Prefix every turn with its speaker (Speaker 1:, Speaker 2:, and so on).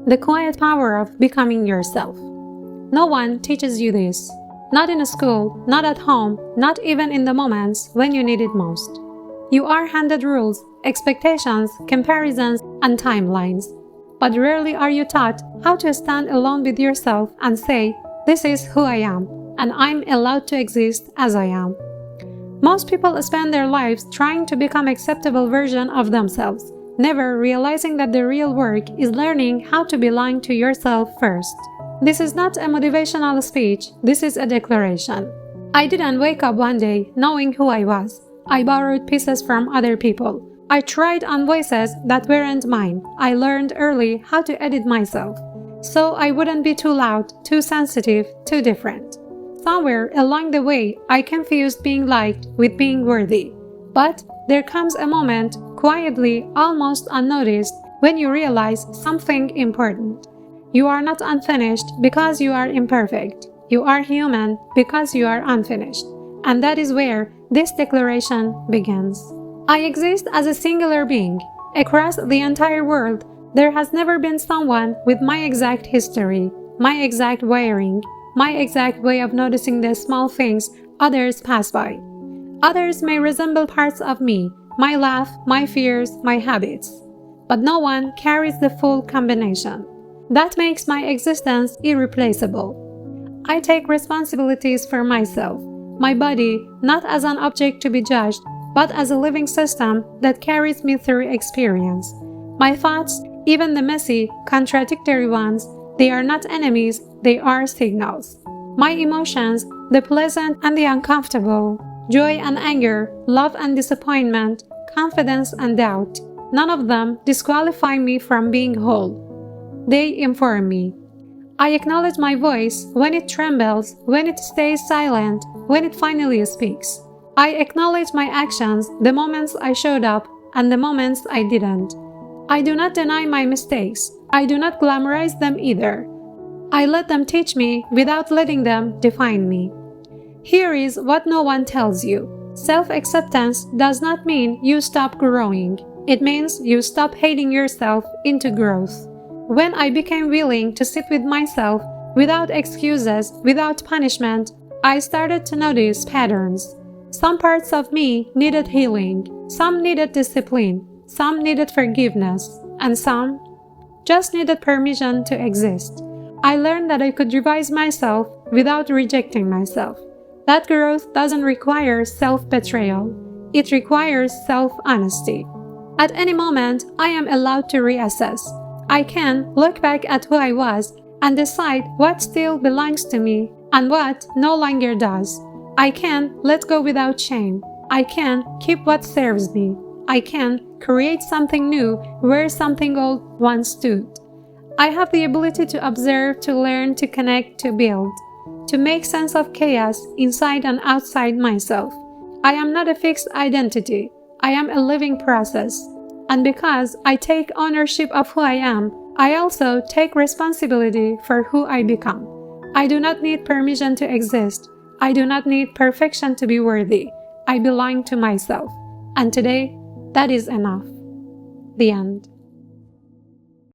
Speaker 1: The quiet power of becoming yourself. No one teaches you this. Not in a school, not at home, not even in the moments when you need it most. You are handed rules, expectations, comparisons, and timelines. But rarely are you taught how to stand alone with yourself and say, "This is who I am, and I'm allowed to exist as I am." Most people spend their lives trying to become an acceptable version of themselves, never realizing that the real work is learning how to belong to yourself first. This is not a motivational speech, this is a declaration. I didn't wake up one day knowing who I was. I borrowed pieces from other people. I tried on voices that weren't mine. I learned early how to edit myself, so I wouldn't be too loud, too sensitive, too different. Somewhere along the way, I confused being liked with being worthy. But there comes a moment, quietly, almost unnoticed, when you realize something important. You are not unfinished because you are imperfect. You are human because you are unfinished. And that is where this declaration begins. I exist as a singular being. Across the entire world, there has never been someone with my exact history, my exact wiring, my exact way of noticing the small things others pass by. Others may resemble parts of me, my laugh, my fears, my habits. But no one carries the full combination. That makes my existence irreplaceable. I take responsibilities for myself, my body, not as an object to be judged, but as a living system that carries me through experience. My thoughts, even the messy, contradictory ones, they are not enemies, they are signals. My emotions, the pleasant and the uncomfortable, joy and anger, love and disappointment, confidence and doubt, none of them disqualify me from being whole. They inform me. I acknowledge my voice when it trembles, when it stays silent, when it finally speaks. I acknowledge my actions, the moments I showed up and the moments I didn't. I do not deny my mistakes. I do not glamorize them either. I let them teach me without letting them define me. Here is what no one tells you. Self-acceptance does not mean you stop growing. It means you stop hating yourself into growth. When I became willing to sit with myself without excuses, without punishment, I started to notice patterns. Some parts of me needed healing, some needed discipline, some needed forgiveness, and some just needed permission to exist. I learned that I could revise myself without rejecting myself. That growth doesn't require self-betrayal. It requires self-honesty. At any moment, I am allowed to reassess. I can look back at who I was and decide what still belongs to me and what no longer does. I can let go without shame. I can keep what serves me. I can create something new where something old once stood. I have the ability to observe, to learn, to connect, to build, to make sense of chaos inside and outside myself. I am not a fixed identity. I am a living process. And because I take ownership of who I am, I also take responsibility for who I become. I do not need permission to exist. I do not need perfection to be worthy. I belong to myself. And today, that is enough. The end.